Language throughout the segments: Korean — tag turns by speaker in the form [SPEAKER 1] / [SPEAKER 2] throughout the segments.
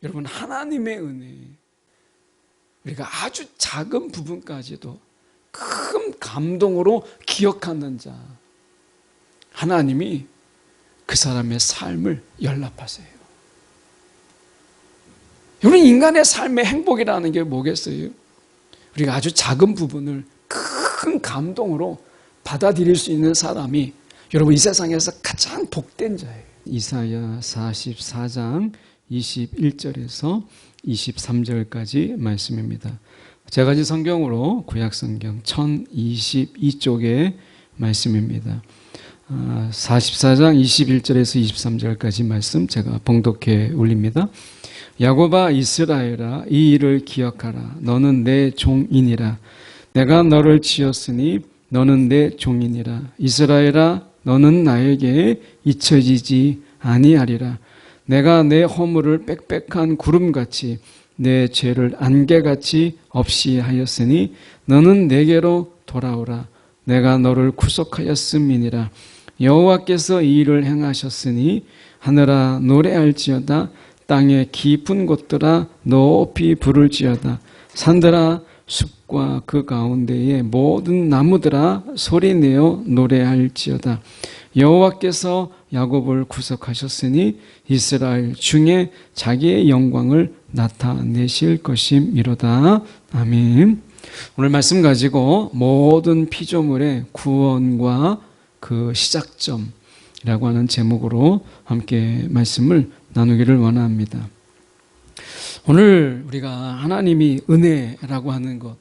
[SPEAKER 1] 여러분, 하나님의 은혜, 우리가 아주 작은 부분까지도 큰 감동으로 기억하는 자, 하나님이 그 사람의 삶을 연락하세요. 여러분, 인간의 삶의 행복이라는 게 뭐겠어요? 우리가 아주 작은 부분을 큰 감동으로 받아들일 수 있는 사람이 여러분 이 세상에서 가장 복된 자예요. 이사야 44장 21절에서 23절까지 말씀입니다. 제가 가진 성경으로 구약성경 1022쪽의 말씀입니다. 44장 21절에서 23절까지 말씀 제가 봉독해 올립니다. 야곱아 이스라엘아 이 일을 기억하라. 너는 내 종이니라. 내가 너를 지었으니 너는 내 종이니라. 이스라엘아 너는 나에게 잊혀지지 아니하리라. 내가 내 허물을 빽빽한 구름같이 내 죄를 안개같이 없이 하였으니 너는 내게로 돌아오라. 내가 너를 구속하였음이니라. 여호와께서 이 일을 행하셨으니 하늘아 노래할지어다. 땅의 깊은 곳들아 높이 부를지어다. 산들아 숲과 그 가운데의 모든 나무들아 소리내어 노래할지어다. 여호와께서 야곱을 구속하셨으니 이스라엘 중에 자기의 영광을 나타내실 것임이로다. 아멘. 오늘 말씀 가지고 모든 피조물의 구원과 그 시작점이라고 하는 제목으로 함께 말씀을 나누기를 원합니다. 오늘 우리가 하나님이 은혜라고 하는 것,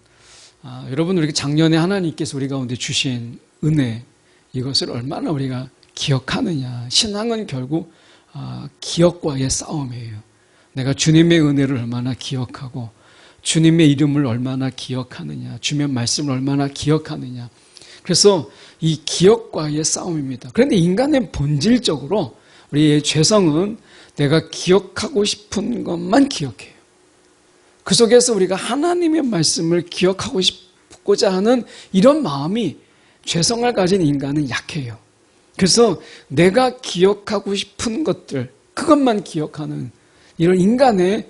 [SPEAKER 1] 여러분 우리가 작년에 하나님께서 우리 가운데 주신 은혜, 이것을 얼마나 우리가 기억하느냐. 신앙은 결국 기억과의 싸움이에요. 내가 주님의 은혜를 얼마나 기억하고 주님의 이름을 얼마나 기억하느냐, 주님의 말씀을 얼마나 기억하느냐. 그래서 이 기억과의 싸움입니다. 그런데 인간의 본질적으로 우리의 죄성은 내가 기억하고 싶은 것만 기억해요. 그 속에서 우리가 하나님의 말씀을 기억하고 싶고자 하는 이런 마음이 죄성을 가진 인간은 약해요. 그래서 내가 기억하고 싶은 것들, 그것만 기억하는 이런 인간의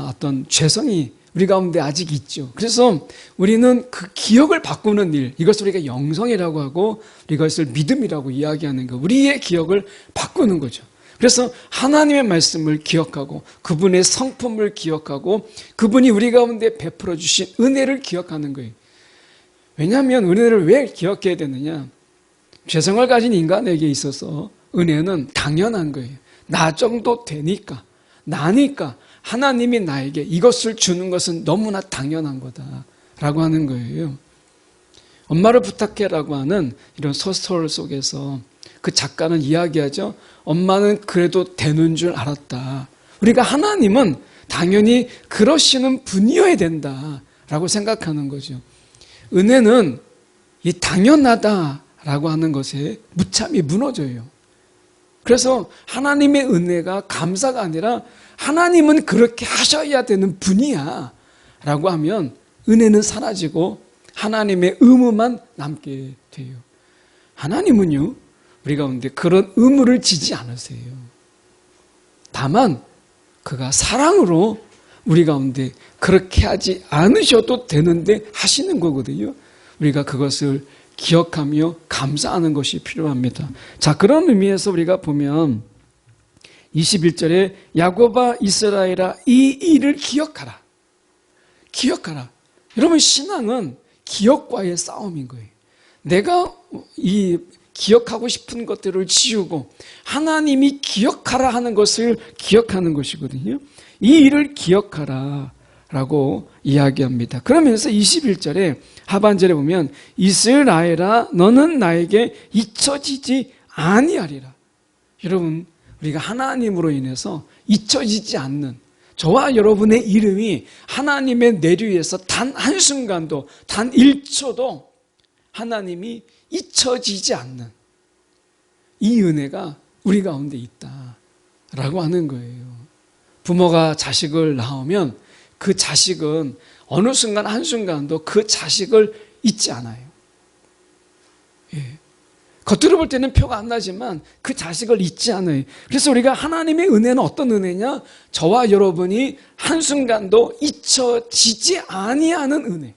[SPEAKER 1] 어떤 죄성이 우리 가운데 아직 있죠. 그래서 우리는 그 기억을 바꾸는 일, 이것을 우리가 영성이라고 하고 이것을 믿음이라고 이야기하는 거, 우리의 기억을 바꾸는 거죠. 그래서 하나님의 말씀을 기억하고 그분의 성품을 기억하고 그분이 우리 가운데 베풀어 주신 은혜를 기억하는 거예요. 왜냐하면 은혜를 왜 기억해야 되느냐? 죄성을 가진 인간에게 있어서 은혜는 당연한 거예요. 나 정도 되니까, 나니까 하나님이 나에게 이것을 주는 것은 너무나 당연한 거다라고 하는 거예요. 엄마를 부탁해라고 하는 이런 소설 속에서 그 작가는 이야기하죠. 엄마는 그래도 되는 줄 알았다. 우리가 하나님은 당연히 그러시는 분이어야 된다라고 생각하는 거죠. 은혜는 이 당연하다라고 하는 것에 무참히 무너져요. 그래서 하나님의 은혜가 감사가 아니라 하나님은 그렇게 하셔야 되는 분이야 라고 하면 은혜는 사라지고 하나님의 의무만 남게 돼요. 하나님은요, 우리 가운데 그런 의무를 지지 않으세요. 다만 그가 사랑으로 우리 가운데 그렇게 하지 않으셔도 되는데 하시는 거거든요. 우리가 그것을 기억하며 감사하는 것이 필요합니다. 자, 그런 의미에서 우리가 보면 21절에 야곱아 이스라엘아 이 일을 기억하라. 기억하라. 여러분, 신앙은 기억과의 싸움인 거예요. 내가 이 기억하고 싶은 것들을 지우고 하나님이 기억하라 하는 것을 기억하는 것이거든요. 이 일을 기억하라 라고 이야기합니다. 그러면서 21절에 하반절에 보면 이스라엘아 너는 나에게 잊혀지지 아니하리라. 여러분, 우리가 하나님으로 인해서 잊혀지지 않는, 저와 여러분의 이름이 하나님의 내류에서 단 한순간도, 단 1초도 하나님이 잊혀지지 않는 이 은혜가 우리 가운데 있다라고 하는 거예요. 부모가 자식을 낳으면 그 자식은 어느 순간 한순간도 그 자식을 잊지 않아요. 예. 겉으로 볼 때는 표가 안 나지만 그 자식을 잊지 않아요. 그래서 우리가 하나님의 은혜는 어떤 은혜냐? 저와 여러분이 한순간도 잊혀지지 아니하는 은혜.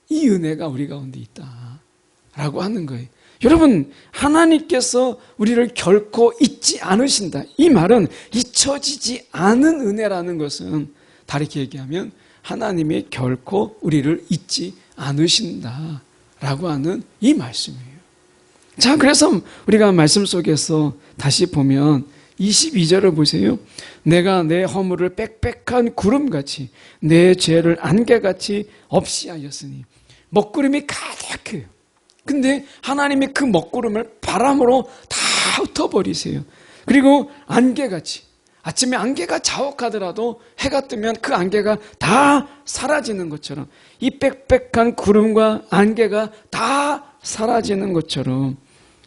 [SPEAKER 1] 이 은혜가 우리 가운데 있다라고 하는 거예요. 여러분, 하나님께서 우리를 결코 잊지 않으신다. 이 말은 잊혀지지 않은 은혜라는 것은 다르게 얘기하면 하나님이 결코 우리를 잊지 않으신다라고 하는 이 말씀이에요. 자, 그래서 우리가 말씀 속에서 다시 보면 22절을 보세요. 내가 내 허물을 빽빽한 구름같이 내 죄를 안개같이 없이 하였으니. 먹구름이 가득해요. 근데 하나님이 그 먹구름을 바람으로 다 흩어버리세요. 그리고 안개같이, 아침에 안개가 자욱하더라도 해가 뜨면 그 안개가 다 사라지는 것처럼, 이 빽빽한 구름과 안개가 다 사라지는 것처럼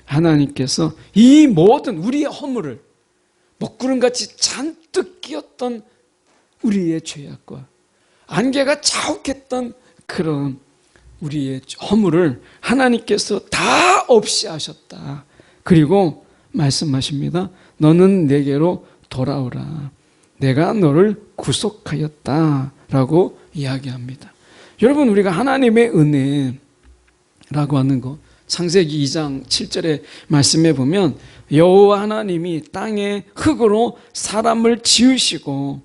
[SPEAKER 1] 하나님께서 이 모든 우리의 허물을, 먹구름같이 잔뜩 끼었던 우리의 죄악과 안개가 자욱했던 그런 우리의 허물을 하나님께서 다 없이 하셨다. 그리고 말씀하십니다. 너는 내게로 돌아오라. 내가 너를 구속하였다. 라고 이야기합니다. 여러분, 우리가 하나님의 은혜라고 하는 것, 창세기 2장 7절의 말씀에 보면 여호와 하나님이 땅의 흙으로 사람을 지으시고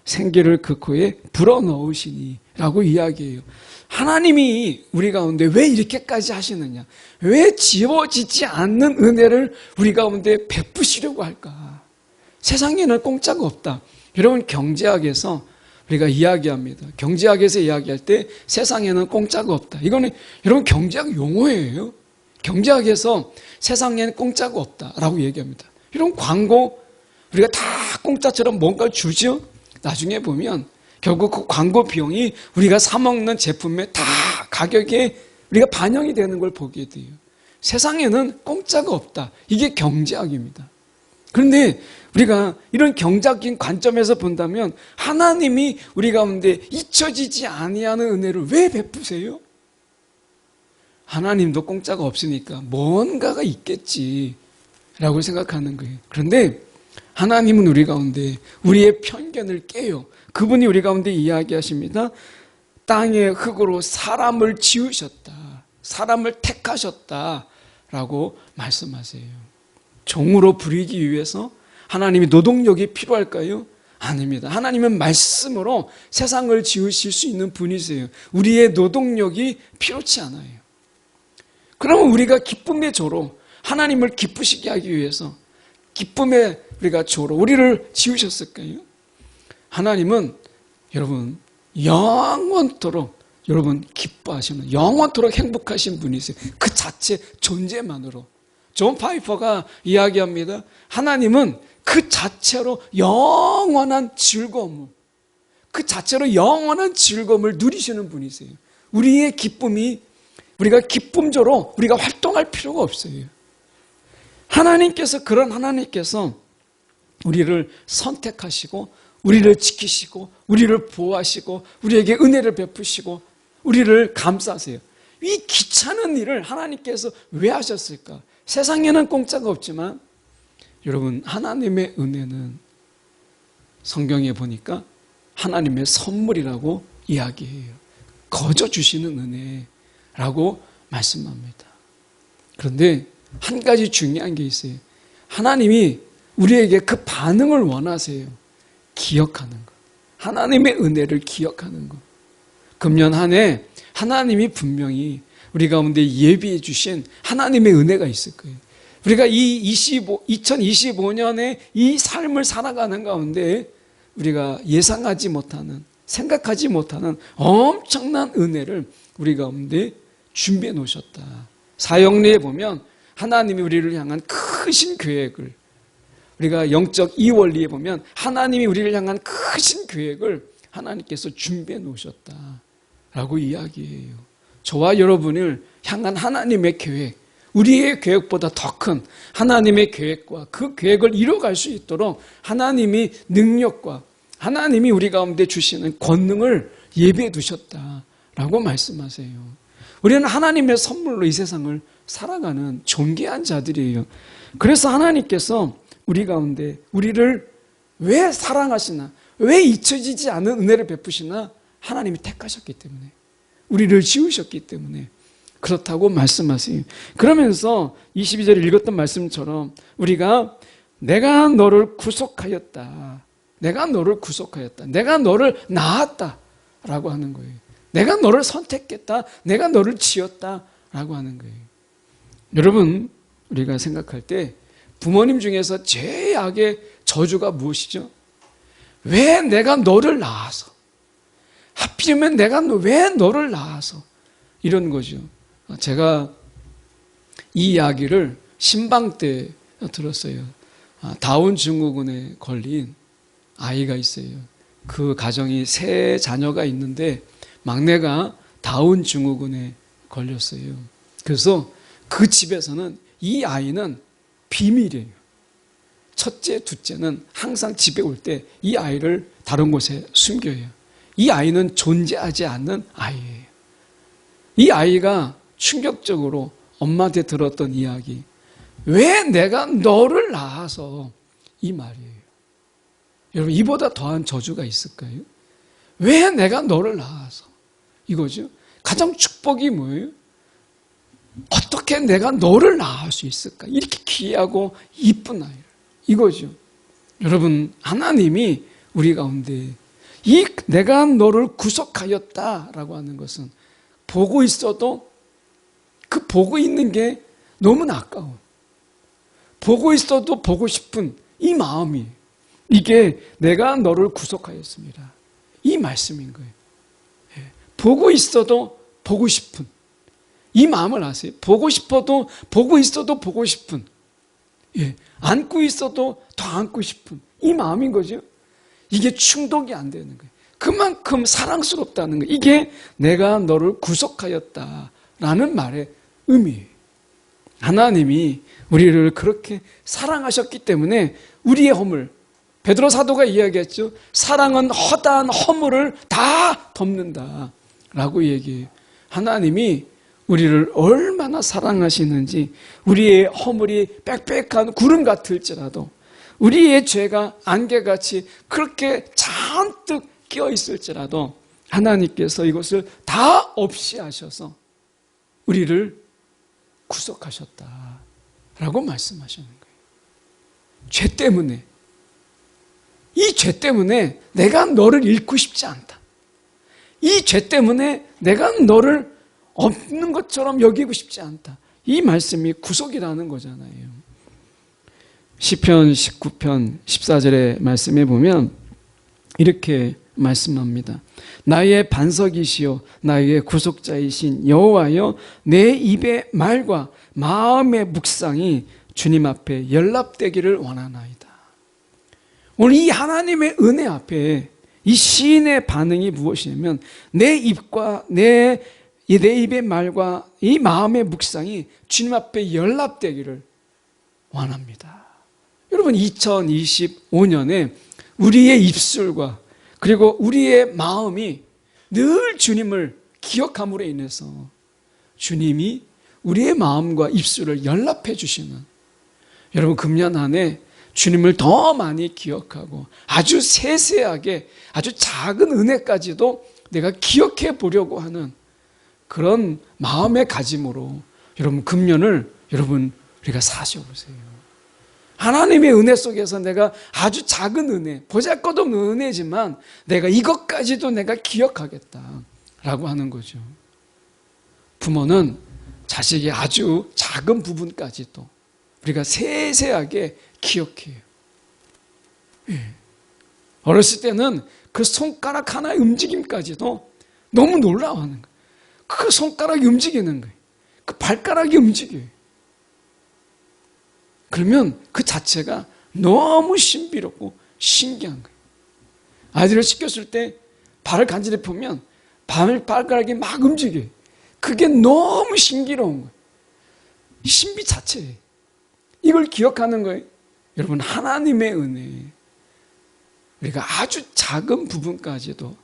[SPEAKER 1] 생기를 그 코에 불어넣으시니 라고 이야기해요. 하나님이 우리 가운데 왜 이렇게까지 하시느냐? 왜 지워지지 않는 은혜를 우리 가운데 베푸시려고 할까? 세상에는 공짜가 없다. 여러분, 경제학에서 우리가 이야기합니다. 경제학에서 이야기할 때 세상에는 공짜가 없다. 이거는 여러분 경제학 용어예요. 경제학에서 세상에는 공짜가 없다라고 얘기합니다. 이런 광고 우리가 다 공짜처럼 뭔가를 주죠. 나중에 보면 결국 그 광고 비용이 우리가 사 먹는 제품에 다 가격에 우리가 반영이 되는 걸 보게 돼요. 세상에는 공짜가 없다. 이게 경제학입니다. 그런데 우리가 이런 경제학적인 관점에서 본다면 하나님이 우리 가운데 잊혀지지 아니하는 은혜를 왜 베푸세요? 하나님도 공짜가 없으니까 뭔가가 있겠지라고 생각하는 거예요. 그런데 하나님은 우리 가운데 우리의 편견을 깨요. 그분이 우리 가운데 이야기하십니다. 땅의 흙으로 사람을 지으셨다. 사람을 택하셨다라고 말씀하세요. 종으로 부리기 위해서 하나님이 노동력이 필요할까요? 아닙니다. 하나님은 말씀으로 세상을 지으실 수 있는 분이세요. 우리의 노동력이 필요치 않아요. 그러면 우리가 기쁨의 조로 하나님을 기쁘시게 하기 위해서 기쁨의 우리가 조로 우리를 지으셨을까요? 하나님은 여러분 영원토록 여러분 기뻐하시는 영원토록 행복하신 분이세요. 그 자체 존재만으로. 존 파이퍼가 이야기합니다. 하나님은 그 자체로 영원한 즐거움을, 그 자체로 영원한 즐거움을 누리시는 분이세요. 우리의 기쁨이 우리가 기쁨조로 우리가 활동할 필요가 없어요. 하나님께서 그런 하나님께서 우리를 선택하시고 우리를 지키시고 우리를 보호하시고 우리에게 은혜를 베푸시고 우리를 감싸세요. 이 귀찮은 일을 하나님께서 왜 하셨을까? 세상에는 공짜가 없지만 여러분 하나님의 은혜는 성경에 보니까 하나님의 선물이라고 이야기해요. 거저 주시는 은혜라고 말씀합니다. 그런데 한 가지 중요한 게 있어요. 하나님이 우리에게 그 반응을 원하세요. 기억하는 것. 하나님의 은혜를 기억하는 것. 금년 한 해 하나님이 분명히 우리 가운데 예비해 주신 하나님의 은혜가 있을 거예요. 우리가 이 2025년에 이 삶을 살아가는 가운데 우리가 예상하지 못하는, 생각하지 못하는 엄청난 은혜를 우리 가운데 준비해 놓으셨다. 사역리에 보면 하나님이 우리를 향한 크신 계획을, 우리가 영적 이원리에 보면 하나님이 우리를 향한 크신 계획을 하나님께서 준비해 놓으셨다라고 이야기해요. 저와 여러분을 향한 하나님의 계획, 우리의 계획보다 더 큰 하나님의 계획과 그 계획을 이뤄갈 수 있도록 하나님이 능력과 하나님이 우리 가운데 주시는 권능을 예비해 두셨다라고 말씀하세요. 우리는 하나님의 선물로 이 세상을 살아가는 존귀한 자들이에요. 그래서 하나님께서 우리 가운데 우리를 왜 사랑하시나, 왜 잊혀지지 않은 은혜를 베푸시나, 하나님이 택하셨기 때문에, 우리를 지으셨기 때문에 그렇다고 말씀하세요. 그러면서 22절에 읽었던 말씀처럼 우리가 내가 너를 구속하였다, 내가 너를 구속하였다, 내가 너를 낳았다 라고 하는 거예요. 내가 너를 선택했다, 내가 너를 지었다 라고 하는 거예요. 여러분, 우리가 생각할 때 부모님 중에서 제약의 저주가 무엇이죠? 왜 내가 너를 낳아서, 하필이면 내가 왜 너를 낳아서, 이런 거죠. 제가 이 이야기를 신방 때 들었어요. 다운 증후군에 걸린 아이가 있어요. 그 가정이 세 자녀가 있는데 막내가 다운 증후군에 걸렸어요. 그래서 그 집에서는 이 아이는 비밀이에요. 첫째, 둘째는 항상 집에 올 때 이 아이를 다른 곳에 숨겨요. 이 아이는 존재하지 않는 아이예요. 이 아이가 충격적으로 엄마한테 들었던 이야기, 왜 내가 너를 낳아서, 이 말이에요. 여러분, 이보다 더한 저주가 있을까요? 왜 내가 너를 낳아서, 이거죠. 가장 축복이 뭐예요? 어떻게 내가 너를 낳을 수 있을까? 이렇게 귀하고 이쁜 아이를, 이거죠. 여러분, 하나님이 우리 가운데 이 내가 너를 구속하였다라고 하는 것은 보고 있어도 그 보고 있는 게 너무나 아까워. 보고 있어도 보고 싶은 이 마음이, 이게 내가 너를 구속하였습니다, 이 말씀인 거예요. 보고 있어도 보고 싶은 이 마음을 아세요? 보고 싶어도 보고 있어도 보고 싶은, 안고 있어도 더 안고 싶은 이 마음인 거죠. 이게 충독이 안 되는 거예요. 그만큼 사랑스럽다는 거예요. 이게 내가 너를 구속하였다라는 말의 의미예요. 하나님이 우리를 그렇게 사랑하셨기 때문에 우리의 허물, 베드로 사도가 이야기했죠. 사랑은 허다한 허물을 다 덮는다 라고 얘기해요. 하나님이 우리를 얼마나 사랑하시는지, 우리의 허물이 빽빽한 구름 같을지라도, 우리의 죄가 안개같이 그렇게 잔뜩 끼어 있을지라도 하나님께서 이것을 다 없이 하셔서 우리를 구속하셨다라고 말씀하시는 거예요. 죄 때문에, 이 죄 때문에 내가 너를 잃고 싶지 않다. 이 죄 때문에 내가 너를 없는 것처럼 여기고 싶지 않다. 이 말씀이 구속이라는 거잖아요. 시편 19편 14절의 말씀에 보면 이렇게 말씀합니다. 나의 반석이시요 나의 구속자이신 여호와여, 내 입의 말과 마음의 묵상이 주님 앞에 연락되기를 원하나이다. 오늘 이 하나님의 은혜 앞에 이 시인의 반응이 무엇이냐면, 내 입과 내 입의 말과 이 마음의 묵상이 주님 앞에 연락되기를 원합니다. 여러분, 2025년에 우리의 입술과 그리고 우리의 마음이 늘 주님을 기억함으로 인해서 주님이 우리의 마음과 입술을 연락해 주시는, 여러분, 금년 한 해 주님을 더 많이 기억하고 아주 세세하게 아주 작은 은혜까지도 내가 기억해 보려고 하는 그런 마음의 가짐으로 여러분, 금년을 여러분 우리가 사셔보세요. 하나님의 은혜 속에서 내가 아주 작은 은혜, 보잘것없는 은혜지만 내가 이것까지도 내가 기억하겠다라고 하는 거죠. 부모는 자식의 아주 작은 부분까지도 우리가 세세하게 기억해요. 어렸을 때는 그 손가락 하나의 움직임까지도 너무 놀라워하는 거예요. 그 손가락이 움직이는 거예요. 그 발가락이 움직여요. 그러면 그 자체가 너무 신비롭고 신기한 거예요. 아이들을 씻겼을 때 발을 간지럽 보면 발가락이 막 움직여요. 그게 너무 신기로운 거예요. 신비 자체예요. 이걸 기억하는 거예요. 여러분, 하나님의 은혜, 우리가 아주 작은 부분까지도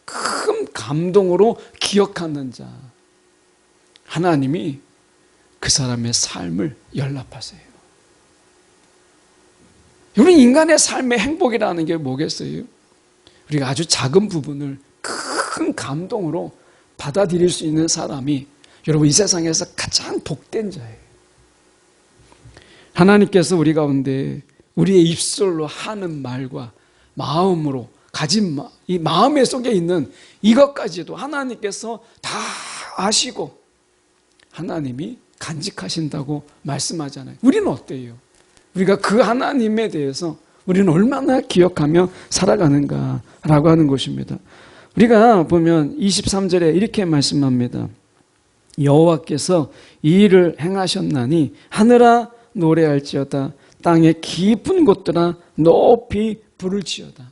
[SPEAKER 1] 큰 감동으로 기억하는 자, 하나님이 그 사람의 삶을 연락하세요. 우리 인간의 삶의 행복이라는 게 뭐겠어요? 우리가 아주 작은 부분을 큰 감동으로 받아들일 수 있는 사람이 여러분 이 세상에서 가장 복된 자예요. 하나님께서 우리 가운데 우리의 입술로 하는 말과 마음으로 가진 이 마음에 속에 있는 이것까지도 하나님께서 다 아시고 하나님이 간직하신다고 말씀하잖아요. 우리는 어때요? 우리가 그 하나님에 대해서 우리는 얼마나 기억하며 살아가는가라고 하는 것입니다. 우리가 보면 23절에 이렇게 말씀합니다. 여호와께서 이 일을 행하셨나니 하늘아 노래할지어다, 땅의 깊은 곳들아 높이 부를지어다.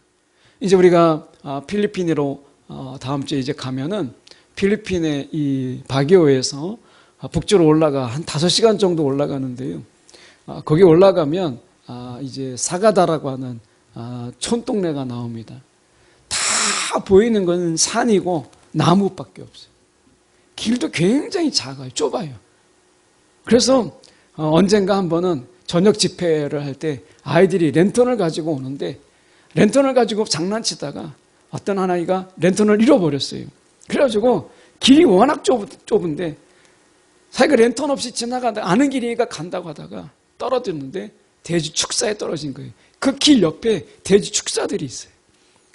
[SPEAKER 1] 이제 우리가 필리핀으로 다음 주에 이제 가면은 필리핀의 이 바기오에서 북쪽으로 올라가 한 5시간 정도 올라가는데요. 거기 올라가면 이제 사가다라고 하는 촌동네가 나옵니다. 다 보이는 건 산이고 나무밖에 없어요. 길도 굉장히 작아요. 좁아요. 그래서 언젠가 한 번은 저녁 집회를 할 때 아이들이 랜턴을 가지고 오는데 랜턴을 가지고 장난치다가 어떤 한 아이가 랜턴을 잃어버렸어요. 그래가지고 길이 워낙 좁은데 자기가 랜턴 없이 지나가다가 아는 길이니까 간다고 하다가 떨어졌는데 돼지 축사에 떨어진 거예요. 그 길 옆에 돼지 축사들이 있어요.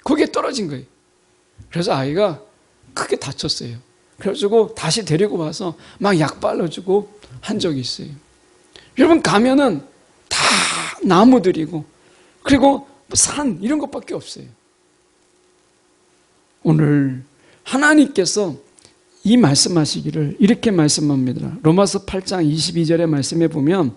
[SPEAKER 1] 거기에 떨어진 거예요. 그래서 아이가 크게 다쳤어요. 그래가지고 다시 데리고 와서 막 약 발라주고 한 적이 있어요. 여러분 가면은 다 나무들이고 그리고 산 이런 것밖에 없어요. 오늘 하나님께서 이 말씀하시기를 이렇게 말씀합니다. 로마서 8장 22절의 말씀에 보면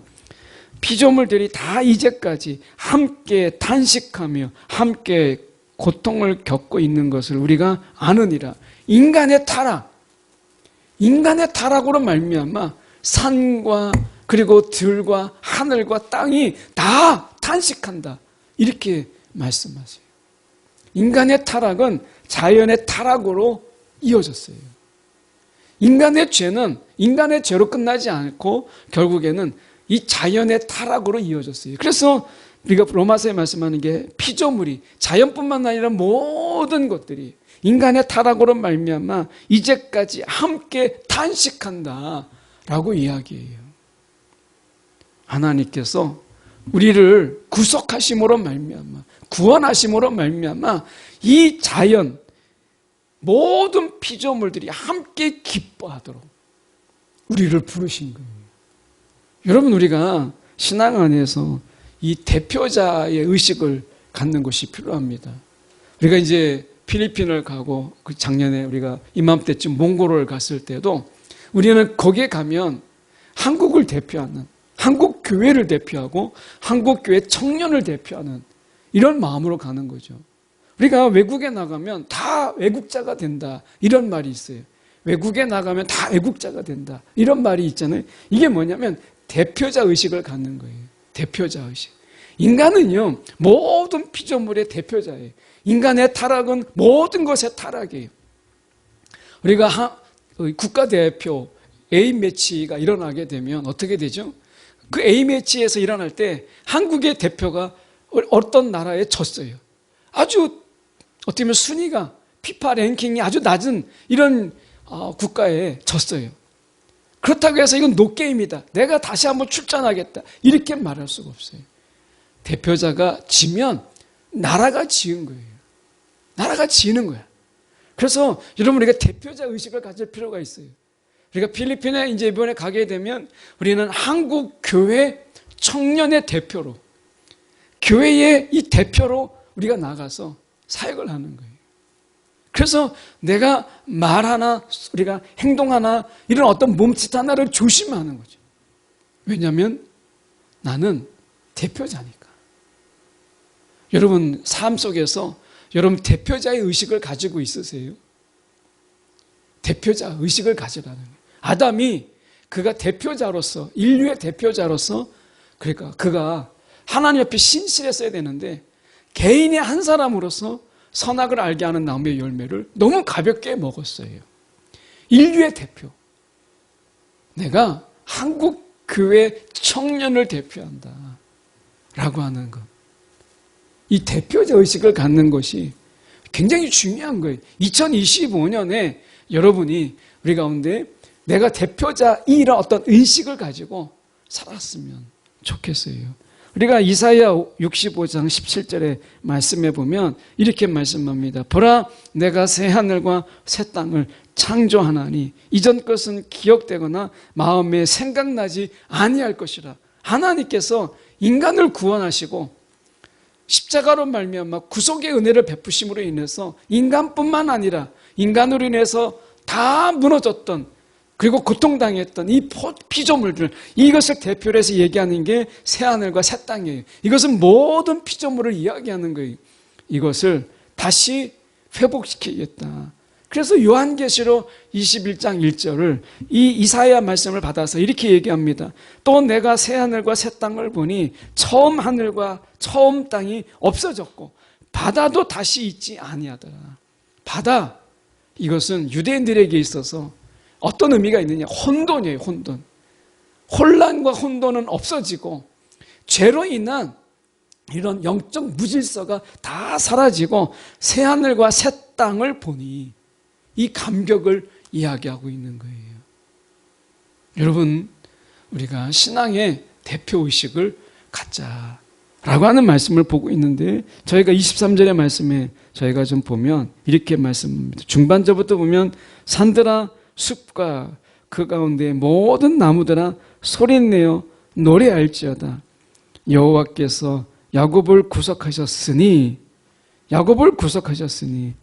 [SPEAKER 1] 피조물들이 다 이제까지 함께 탄식하며 함께 고통을 겪고 있는 것을 우리가 아느니라. 인간의 타락으로 말미암아 산과 그리고 들과 하늘과 땅이 다 탄식한다. 이렇게 말씀하세요. 인간의 타락은 자연의 타락으로 이어졌어요. 인간의 죄는 인간의 죄로 끝나지 않고 결국에는 이 자연의 타락으로 이어졌어요. 그래서 우리가 로마서에 말씀하는 게 피조물이 자연뿐만 아니라 모든 것들이 인간의 타락으로 말미암아 이제까지 함께 탄식한다라고 이야기해요. 하나님께서 우리를 구속하심으로 말미암아 구원하심으로 말미암아 이 자연 모든 피조물들이 함께 기뻐하도록 우리를 부르신 거예요. 여러분 우리가 신앙 안에서 이 대표자의 의식을 갖는 것이 필요합니다. 우리가 이제 필리핀을 가고 그 작년에 우리가 이맘때쯤 몽골을 갔을 때도 우리는 거기에 가면 한국을 대표하는 한국 교회를 대표하고 한국 교회 청년을 대표하는 이런 마음으로 가는 거죠. 우리가 외국에 나가면 다 외국자가 된다 이런 말이 있어요. 외국에 나가면 다 애국자가 된다 이런 말이 있잖아요. 이게 뭐냐면 대표자 의식을 갖는 거예요. 대표자 의식. 인간은요 모든 피조물의 대표자예요. 인간의 타락은 모든 것의 타락이에요. 우리가 국가대표 A매치가 일어나게 되면 어떻게 되죠? 그 A매치에서 일어날 때 한국의 대표가 어떤 나라에 졌어요. 아주 어떻게 보면 순위가 피파 랭킹이 아주 낮은 이런 국가에 졌어요. 그렇다고 해서 이건 노게임이다. 내가 다시 한번 출전하겠다. 이렇게 말할 수가 없어요. 대표자가 지면 나라가 지은 거예요. 나라가 지는 거야. 그래서 여러분 우리가 대표자 의식을 가질 필요가 있어요. 우리가 필리핀에 이제 이번에 가게 되면 우리는 한국 교회 청년의 대표로 교회의 이 대표로 우리가 나가서 사역을 하는 거예요. 그래서 내가 말 하나, 우리가 행동 하나, 이런 어떤 몸짓 하나를 조심하는 거죠. 왜냐하면 나는 대표자니까. 여러분 삶 속에서 여러분 대표자의 의식을 가지고 있으세요? 대표자 의식을 가지라는 거예요. 아담이 그가 대표자로서 인류의 대표자로서 그러니까 그가 하나님 앞에 신실했어야 되는데 개인의 한 사람으로서 선악을 알게 하는 나무의 열매를 너무 가볍게 먹었어요. 인류의 대표. 내가 한국 교회 청년을 대표한다 라고 하는 것. 이 대표자 의식을 갖는 것이 굉장히 중요한 거예요. 2025년에 여러분이 우리 가운데 내가 대표자이란 어떤 의식을 가지고 살았으면 좋겠어요. 우리가 이사야 65장 17절의 말씀에 보면 이렇게 말씀합니다. 보라, 내가 새 하늘과 새 땅을 창조하나니 이전 것은 기억되거나 마음에 생각나지 아니할 것이라. 하나님께서 인간을 구원하시고 십자가로 말미암아 구속의 은혜를 베푸심으로 인해서 인간뿐만 아니라 인간으로 인해서 다 무너졌던, 그리고 고통당했던 이 피조물들, 이것을 대표로 해서 얘기하는 게 새하늘과 새 땅이에요. 이것은 모든 피조물을 이야기하는 거예요. 이것을 다시 회복시키겠다. 그래서 요한계시록 21장 1절을 이 이사야 말씀을 받아서 이렇게 얘기합니다. 또 내가 새하늘과 새 땅을 보니 처음 하늘과 처음 땅이 없어졌고 바다도 다시 있지 아니하더라. 바다, 이것은 유대인들에게 있어서 어떤 의미가 있느냐? 혼돈이에요, 혼돈. 혼란과 혼돈은 없어지고 죄로 인한 이런 영적 무질서가 다 사라지고 새하늘과 새 땅을 보니 이 감격을 이야기하고 있는 거예요. 여러분, 우리가 신앙의 대표의식을 갖자라고 하는 말씀을 보고 있는데, 저희가 23절의 말씀에 저희가 좀 보면 이렇게 말씀합니다. 중반절부터 보면 산들아 숲과 그 가운데 모든 나무들아 소리내어 노래할지어다. 여호와께서 야곱을 구속하셨으니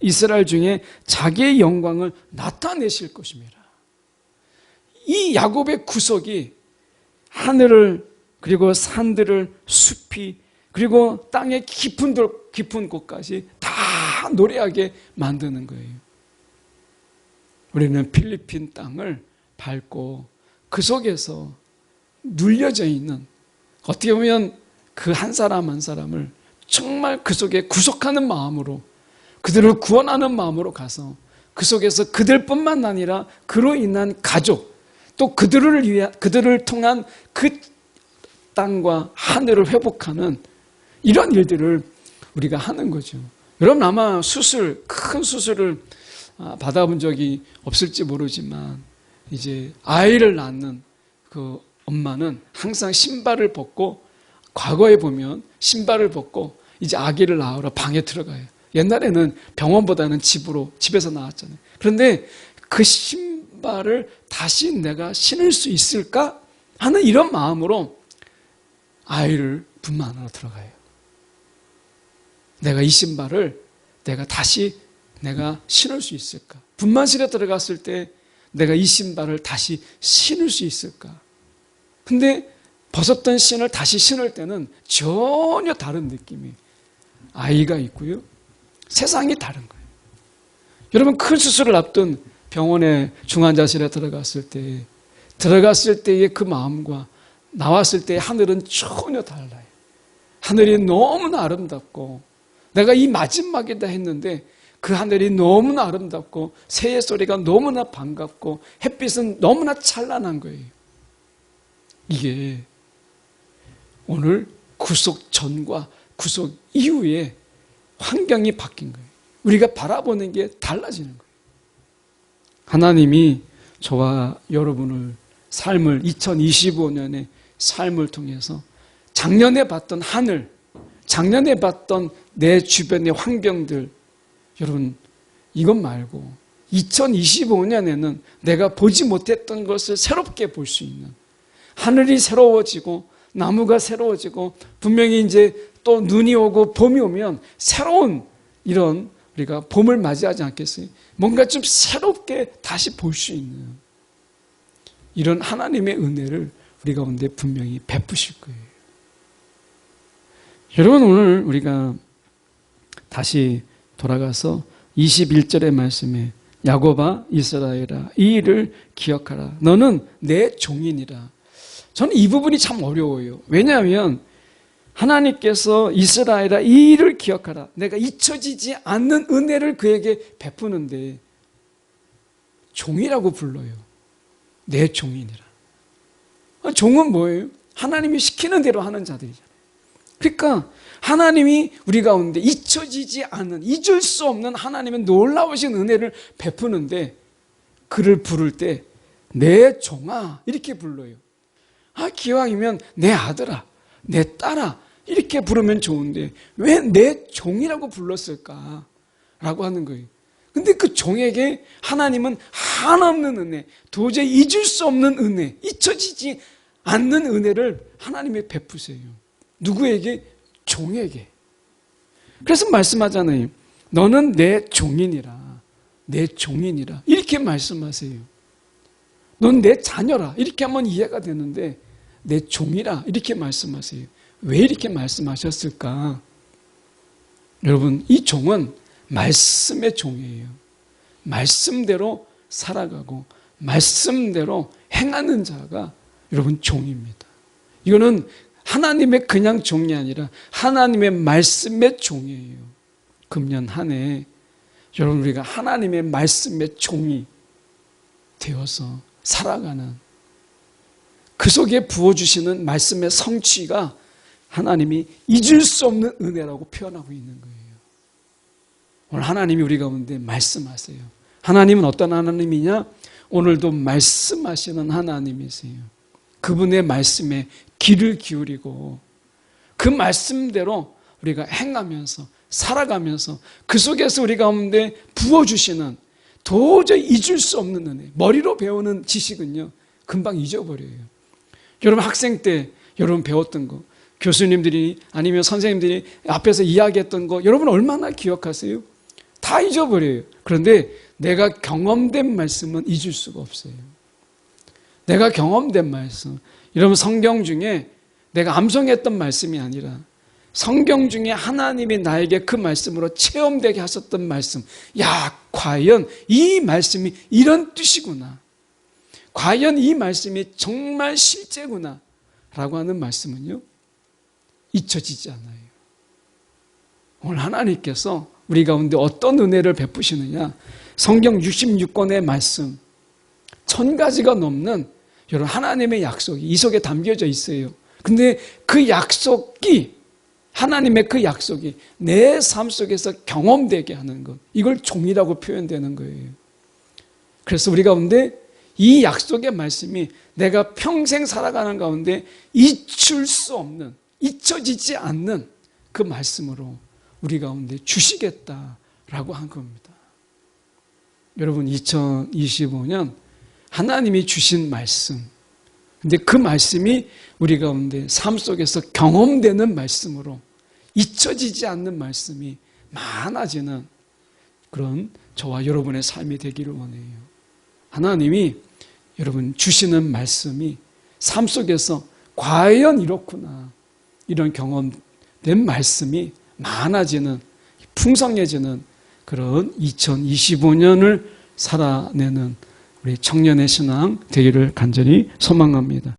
[SPEAKER 1] 이스라엘 중에 자기의 영광을 나타내실 것입니다. 이 야곱의 구속이 하늘을, 그리고 산들을, 숲이, 그리고 땅의 깊은 곳까지 다 노래하게 만드는 거예요. 우리는 필리핀 땅을 밟고 그 속에서 눌려져 있는, 어떻게 보면 그 한 사람 한 사람을 정말 그 속에 구속하는 마음으로, 그들을 구원하는 마음으로 가서 그 속에서 그들뿐만 아니라 그로 인한 가족, 또 그들을 통한 그 땅과 하늘을 회복하는 이런 일들을 우리가 하는 거죠. 여러분 아마 큰 수술을 받아본 적이 없을지 모르지만 이제 아이를 낳는 그 엄마는 항상 신발을 벗고, 과거에 보면 신발을 벗고 이제 아기를 낳으러 방에 들어가요. 옛날에는 병원보다는 집에서 낳았잖아요. 그런데 그 신발을 다시 내가 신을 수 있을까 하는 이런 마음으로 아이를 분만 안으로 들어가요. 내가 이 신발을 다시 신을 수 있을까? 분만실에 들어갔을 때 내가 이 신발을 다시 신을 수 있을까? 근데 벗었던 신을 다시 신을 때는 전혀 다른 느낌이, 아이가 있고요, 세상이 다른 거예요. 여러분, 큰 수술을 앞둔 병원의 중환자실에 들어갔을 때의 그 마음과 나왔을 때의 하늘은 전혀 달라요. 하늘이 너무나 아름답고, 내가 이 마지막이다 했는데 그 하늘이 너무나 아름답고 새의 소리가 너무나 반갑고 햇빛은 너무나 찬란한 거예요. 이게 오늘 구속 전과 구속 이후에 환경이 바뀐 거예요. 우리가 바라보는 게 달라지는 거예요. 하나님이 저와 여러분을 2025년의 삶을 통해서 작년에 봤던 하늘, 작년에 봤던 내 주변의 환경들, 여러분 이것 말고 2025년에는 내가 보지 못했던 것을 새롭게 볼 수 있는, 하늘이 새로워지고 나무가 새로워지고, 분명히 이제 또 눈이 오고 봄이 오면 새로운 이런, 우리가 봄을 맞이하지 않겠어요? 뭔가 좀 새롭게 다시 볼 수 있는 이런 하나님의 은혜를 우리 가운데 분명히 베푸실 거예요. 여러분, 오늘 우리가 다시 돌아가서 21절의 말씀에 야곱아 이스라엘아 이 일을 기억하라. 너는 내 종이니라. 저는 이 부분이 참 어려워요. 왜냐하면 하나님께서 이스라엘아 이 일을 기억하라. 내가 잊혀지지 않는 은혜를 그에게 베푸는데 종이라고 불러요. 내 종이니라. 종은 뭐예요? 하나님이 시키는 대로 하는 자들이잖아요. 그러니까 하나님이 우리 가운데 잊혀지지 않는, 잊을 수 없는 하나님의 놀라우신 은혜를 베푸는데, 그를 부를 때 내 종아 이렇게 불러요. 기왕이면 내 아들아, 내 딸아 이렇게 부르면 좋은데 왜 내 종이라고 불렀을까? 라고 하는 거예요. 근데 그 종에게 하나님은 한없는 은혜, 도저히 잊을 수 없는 은혜, 잊혀지지 않는 은혜를 하나님이 베푸세요. 누구에게? 종에게. 그래서 말씀하잖아요. 너는 내 종이니라. 내 종이니라. 이렇게 말씀하세요. 넌 내 자녀라. 이렇게 하면 이해가 되는데 내 종이라. 이렇게 말씀하세요. 왜 이렇게 말씀하셨을까? 여러분, 이 종은 말씀의 종이에요. 말씀대로 살아가고 말씀대로 행하는 자가 여러분 종입니다. 이거는 하나님의 그냥 종이 아니라 하나님의 말씀의 종이에요. 금년 한 해 여러분 우리가 하나님의 말씀의 종이 되어서 살아가는, 그 속에 부어주시는 말씀의 성취가 하나님이 잊을 수 없는 은혜라고 표현하고 있는 거예요. 오늘 하나님이 우리 가운데 말씀하세요. 하나님은 어떤 하나님이냐? 오늘도 말씀하시는 하나님이세요. 그분의 말씀에 귀를 기울이고 그 말씀대로 우리가 행하면서 살아가면서 그 속에서 우리 가운데 부어주시는 도저히 잊을 수 없는 은혜. 머리로 배우는 지식은요 금방 잊어버려요. 여러분 학생 때 여러분 배웠던 거, 교수님들이 아니면 선생님들이 앞에서 이야기했던 거 여러분 얼마나 기억하세요? 다 잊어버려요. 그런데 내가 경험된 말씀은 잊을 수가 없어요. 내가 경험된 말씀, 여러분 성경 중에 내가 암송했던 말씀이 아니라 성경 중에 하나님이 나에게 그 말씀으로 체험되게 하셨던 말씀, 야, 과연 이 말씀이 이런 뜻이구나, 과연 이 말씀이 정말 실제구나 라고 하는 말씀은요 잊혀지지 않아요. 오늘 하나님께서 우리 가운데 어떤 은혜를 베푸시느냐, 성경 66권의 말씀 1000가지가 넘는 여러분 하나님의 약속이 이 속에 담겨져 있어요. 근데 그 약속이, 하나님의 그 약속이 내 삶 속에서 경험되게 하는 것, 이걸 종이라고 표현되는 거예요. 그래서 우리 가운데 이 약속의 말씀이 내가 평생 살아가는 가운데 잊을 수 없는, 잊혀지지 않는 그 말씀으로 우리 가운데 주시겠다라고 한 겁니다. 여러분 2025년 하나님이 주신 말씀, 근데 그 말씀이 우리 가운데 삶 속에서 경험되는 말씀으로 잊혀지지 않는 말씀이 많아지는 그런 저와 여러분의 삶이 되기를 원해요. 하나님이 여러분 주시는 말씀이 삶 속에서 과연 이렇구나, 이런 경험된 말씀이 많아지는, 풍성해지는 그런 2025년을 살아내는 우리 청년의 신앙 되기를 간절히 소망합니다.